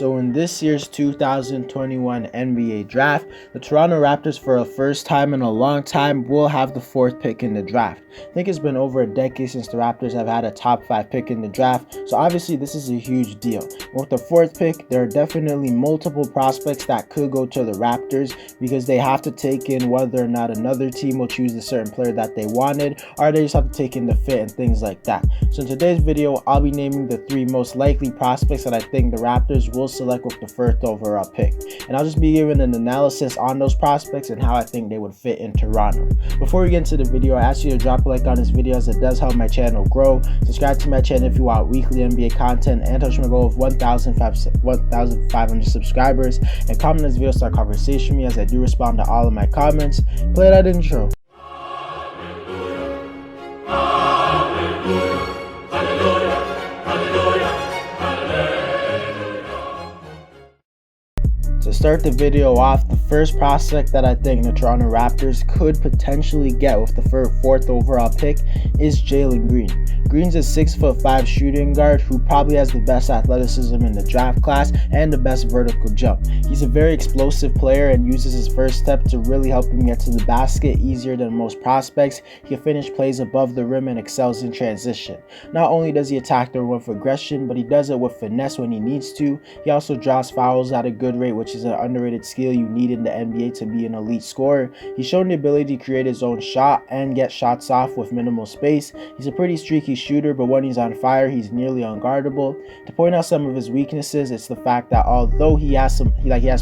So in this year's 2021 NBA draft, the Toronto Raptors for the first time in a long time will have the 4th pick in the draft. I think it's been over a decade since the Raptors have had a top 5 pick in the draft, so obviously this is a huge deal. With the 4th pick, there are definitely multiple prospects that could go to the Raptors because they have to take in whether or not another team will choose a certain player that they wanted, or they just have to take in the fit and things like that. So in today's video, I'll be naming the 3 most likely prospects that I think the Raptors will select with the 1st overall pick, and I'll just be giving an analysis on those prospects and how I think they would fit in Toronto. Before we get into the video, I ask you to drop a like on this video as it does help my channel grow. Subscribe to my channel if you want weekly NBA content and touch my goal of 1,500 subscribers, and comment this video, start conversation with me as I do respond to all of my comments. Play that intro. To start the video off, the first prospect that I think the Toronto Raptors could potentially get with the 4th overall pick is Jalen Green. Green's a 6'5" shooting guard who probably has the best athleticism in the draft class and the best vertical jump. He's a very explosive player and uses his first step to really help him get to the basket easier than most prospects. He can finish plays above the rim and excels in transition. Not only does he attack the rim with aggression, but he does it with finesse when he needs to. He also draws fouls at a good rate, which is an underrated skill you need in the NBA to be an elite scorer. He's shown the ability to create his own shot and get shots off with minimal space. He's a pretty streaky shooter, but when he's on fire, he's nearly unguardable. To point out some of his weaknesses, it's the fact that although he has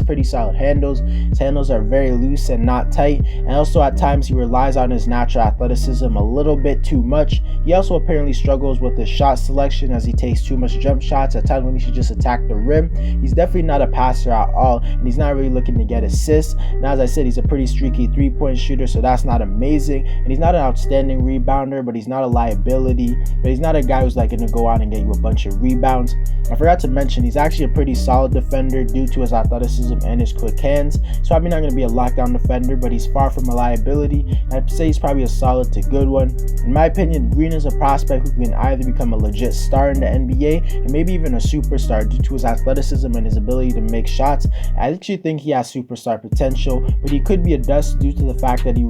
pretty solid handles, his handles are very loose and not tight, and also at times he relies on his natural athleticism a little bit too much. He also apparently struggles with his shot selection as he takes too much jump shots at times when he should just attack the rim. He's definitely not a passer at all, and he's not really looking to get assists. Now, as I said, he's a pretty streaky 3-point shooter, so that's not amazing, and he's not an outstanding rebounder, but he's not a liability. But he's not a guy who's like going to go out and get you a bunch of rebounds. I forgot to mention he's actually a pretty solid defender due to his athleticism and his quick hands. He's probably not going to be a lockdown defender, but he's far from a liability, and I'd say he's probably a solid to good one. In my opinion, Green is a prospect who can either become a legit star in the NBA and maybe even a superstar due to his athleticism and his ability to make shots. I actually think he has superstar potential, but he could be a dust due to the fact that he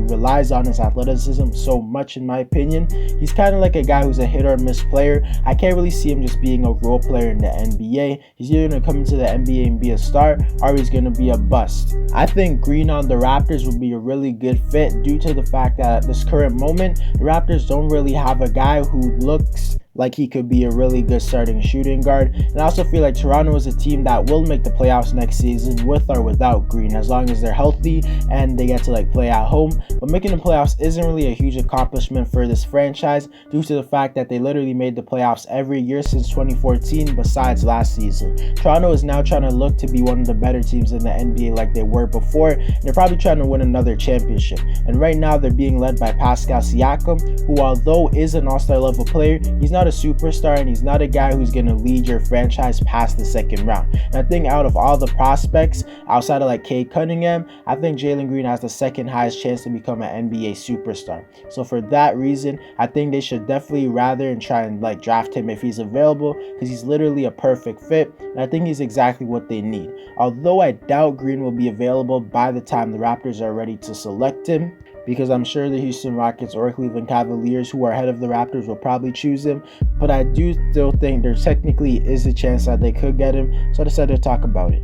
relies on his athleticism so much. In my opinion, he's kind of like a guy who's a hit or miss player. I can't really see him just being a role player in the NBA. He's either going to come into the NBA and be a star, or he's going to be a bust. I think Green on the Raptors would be a really good fit due to the fact that at this current moment, the Raptors don't really have a guy who looks like he could be a really good starting shooting guard. And I also feel like Toronto is a team that will make the playoffs next season with or without Green, as long as they're healthy and they get to play at home. But making the playoffs isn't really a huge accomplishment for this franchise due to the fact that they literally made the playoffs every year since 2014 besides last season. Toronto is now trying to look to be one of the better teams in the NBA like they were before, and they're probably trying to win another championship. And right now they're being led by Pascal Siakam, who although is an all-star level player, he's not a superstar and he's not a guy who's going to lead your franchise past the 2nd round. And I think out of all the prospects outside of Cade Cunningham, I think Jalen Green has the 2nd highest chance to become an NBA superstar. So for that reason, I think they should definitely rather and try and draft him if he's available, because he's literally a perfect fit, and I think he's exactly what they need. Although I doubt Green will be available by the time the Raptors are ready to select him, because I'm sure the Houston Rockets or Cleveland Cavaliers, who are ahead of the Raptors, will probably choose him. But I do still think there technically is a chance that they could get him, so I decided to talk about it.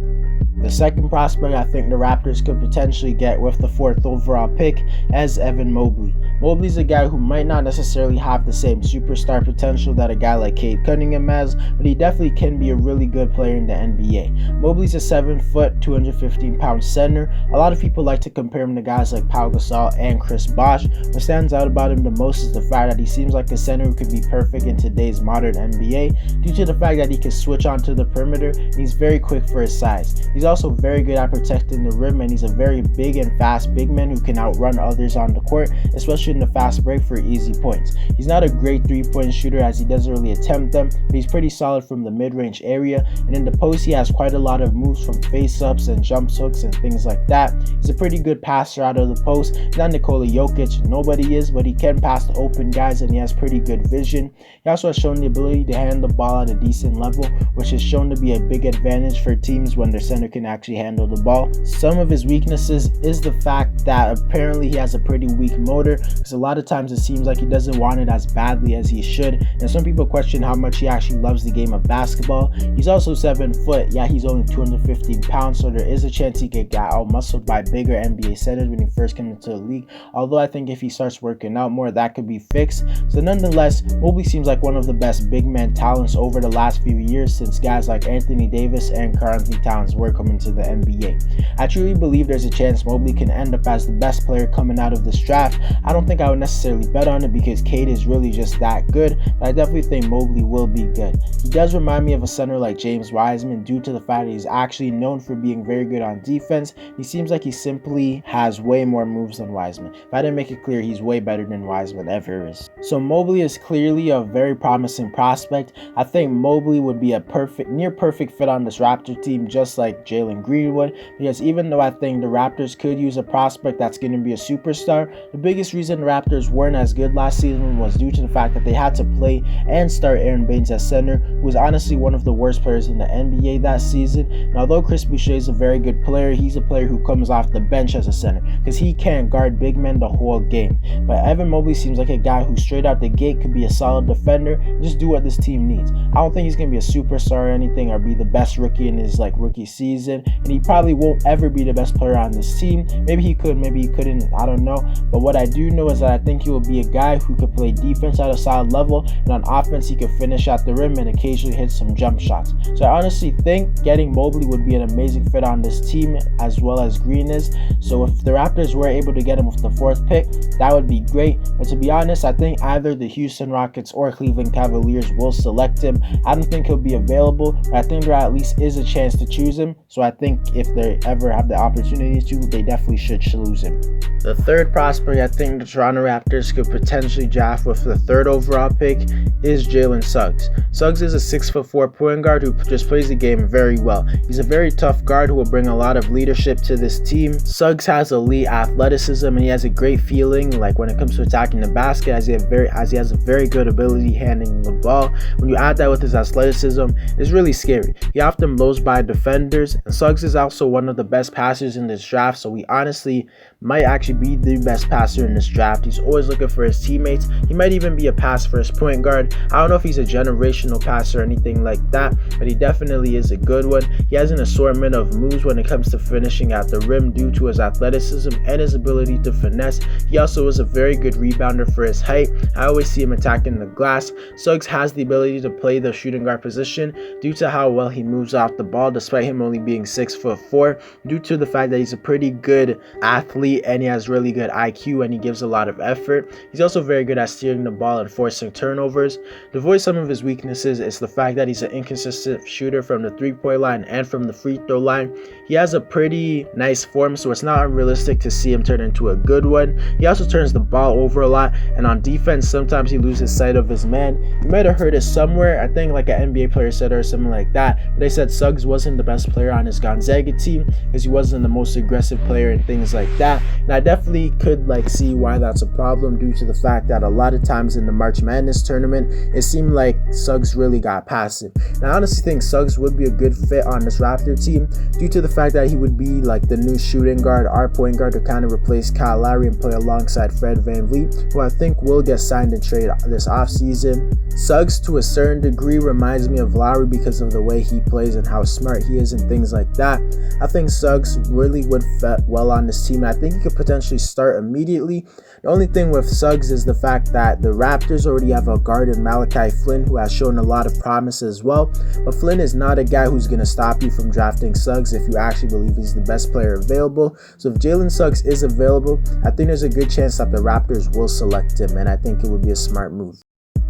The second prospect I think the Raptors could potentially get with the 4th overall pick is Evan Mobley. Mobley's a guy who might not necessarily have the same superstar potential that a guy like Cade Cunningham has, but he definitely can be a really good player in the NBA. Mobley's a 7-foot, 215-pound center. A lot of people like to compare him to guys like Pau Gasol and Chris Bosh. What stands out about him the most is the fact that he seems like a center who could be perfect in today's modern NBA due to the fact that he can switch onto the perimeter and he's very quick for his size. He's also very good at protecting the rim, and he's a very big and fast big man who can outrun others on the court, especially in the fast break for easy points. He's not a great 3-point shooter as he doesn't really attempt them, but he's pretty solid from the mid-range area, and in the post he has quite a lot of moves from face-ups and jump hooks and things like that. He's a pretty good passer out of the post. He's not Nikola Jokic, nobody is, but he can pass to open guys and he has pretty good vision. He also has shown the ability to handle the ball at a decent level, which is shown to be a big advantage for teams when their center can actually handle the ball. Some of his weaknesses is the fact that apparently he has a pretty weak motor, because a lot of times it seems like he doesn't want it as badly as he should, and some people question how much he actually loves the game of basketball. He's also 7 foot, yeah, he's only 215 pounds, so there is a chance he could get out muscled by bigger NBA centers when he first came into the league, although I think if he starts working out more that could be fixed. So nonetheless, Mobley seems like one of the best big man talents over the last few years, since guys like Anthony Davis and Karl Anthony Towns were coming to the NBA. I truly believe there's a chance Mobley can end up as the best player coming out of this draft. I don't think I would necessarily bet on it because Cade is really just that good, but I definitely think Mobley will be good. He does remind me of a center like James Wiseman due to the fact that he's actually known for being very good on defense. He seems like he simply has way more moves than Wiseman. If I didn't make it clear, he's way better than Wiseman ever is. So Mobley is clearly a very promising prospect. I think Mobley would be a near perfect fit on this Raptor team, just like Jalen Green would, because even though I think the Raptors could use a prospect that's going to be a superstar, the biggest reason the Raptors weren't as good last season was due to the fact that they had to play and start Aaron Baines at center, who was honestly one of the worst players in the NBA that season. And although Chris Boucher is a very good player, he's a player who comes off the bench as a center because he can't guard big men the whole game. But Evan Mobley seems like a guy who straight out the gate could be a solid defender and just do what this team needs. I don't think he's going to be a superstar or anything or be the best rookie in his rookie season, and he probably won't ever be the best player on this team. Maybe he could, maybe he couldn't, I don't know. But what I do know is that I think he will be a guy who could play defense at a solid level, and on offense he could finish at the rim and occasionally hit some jump shots. So I honestly think getting Mobley would be an amazing fit on this team, as well as Green is. So if the Raptors were able to get him with the 4th pick, that would be great. But to be honest, I think either the Houston Rockets or Cleveland Cavaliers will select him. I don't think he'll be available, but I think there at least is a chance to choose him. So I think if they ever have the opportunity to, they definitely should choose him. The third prospect I think the Toronto Raptors could potentially draft with the 3rd overall pick is Jalen Suggs. Suggs is a 6'4" point guard who just plays the game very well. He's a very tough guard who will bring a lot of leadership to this team. Suggs has elite athleticism and he has a great feeling when it comes to attacking the basket, as he has a very good ability handling the ball. When you add that with his athleticism, it's really scary. He often blows by defenders, and Suggs is also one of the best passers in this draft, so he honestly might actually be the best passer in this draft. He's always looking for his teammates. He might even be a pass-first point guard. I don't know if he's a generational passer or anything like that, but he definitely is a good one. He has an assortment of moves when it comes to finishing at the rim due to his athleticism and his ability to finesse. He also is a very good rebounder for his height. I always see him attacking the glass. Suggs has the ability to play the shooting guard position due to how well he moves off the ball, despite him only being 6'4", due to the fact that he's a pretty good athlete and he has really good IQ and he gives a lot of effort. He's also very good at steering the ball and forcing turnovers. To avoid some of his weaknesses is the fact that he's an inconsistent shooter from the 3-point line and from the free throw line. He has a pretty nice form, so it's not unrealistic to see him turn into a good one. He also turns the ball over a lot, and on defense sometimes he loses sight of his man. You might have heard it somewhere, I think an NBA player said or something like that, but they said Suggs wasn't the best player on his Gonzaga team because he wasn't the most aggressive player and things like that. And I definitely could see why that's a problem due to the fact that a lot of times in the March Madness tournament it seemed like Suggs really got passive. And I honestly think Suggs would be a good fit on this Raptor team due to the fact that he would be the new shooting guard, our point guard, to kind of replace Kyle Lowry and play alongside Fred VanVleet, who I think will get signed and traded this offseason. Suggs to a certain degree reminds me of Lowry because of the way he plays and how smart he is and things like that. I think Suggs really would fit well on this team, and I think he could potentially start immediately. The only thing with Suggs is the fact that the Raptors already have a guard in Malachi Flynn who has shown a lot of promise as well, but Flynn is not a guy who's going to stop you from drafting Suggs if you actually believe he's the best player available. So if Jalen Suggs is available, I think there's a good chance that the Raptors will select him, and I think it would be a smart move.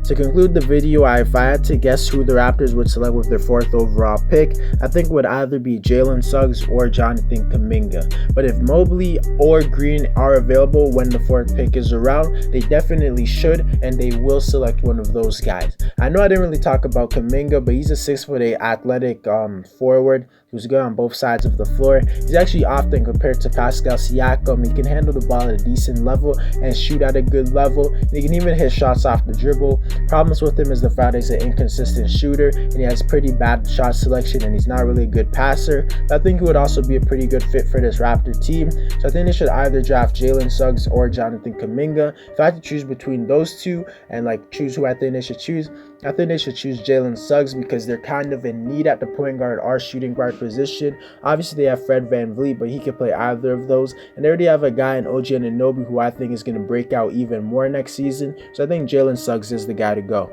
To conclude the video, if I had to guess who the Raptors would select with their 4th overall pick, I think it would either be Jalen Suggs or Jonathan Kuminga. But if Mobley or Green are available when the 4th pick is around, they definitely should, and they will select one of those guys. I know I didn't really talk about Kuminga, but he's a 6'8" athletic forward who's good on both sides of the floor. He's actually often compared to Pascal Siakam. He can handle the ball at a decent level and shoot at a good level. He can even hit shots off the dribble. Problems with him is the fact that he's an inconsistent shooter and he has pretty bad shot selection and he's not really a good passer. But I think he would also be a pretty good fit for this Raptor team. So I think they should either draft Jalen Suggs or Jonathan Kuminga. If I had to choose between those two and choose who I think they should choose, I think they should choose Jalen Suggs because they're kind of in need at the point guard or shooting guard position. Obviously, they have Fred VanVleet, but he could play either of those. And they already have a guy in OG Anunoby who I think is going to break out even more next season. So I think Jalen Suggs is the guy to go.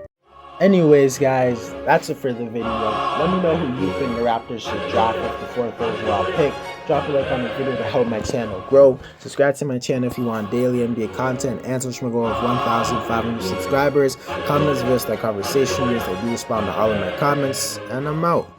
Anyways, guys, that's it for the video. Let me know who you think the Raptors should draft with the 4th overall pick. Drop a like on the video to help my channel grow. Subscribe to my channel if you want daily NBA content and switch my goal of 1,500 subscribers. Comments, videos, that conversation is. I do respond to all of my comments, and I'm out.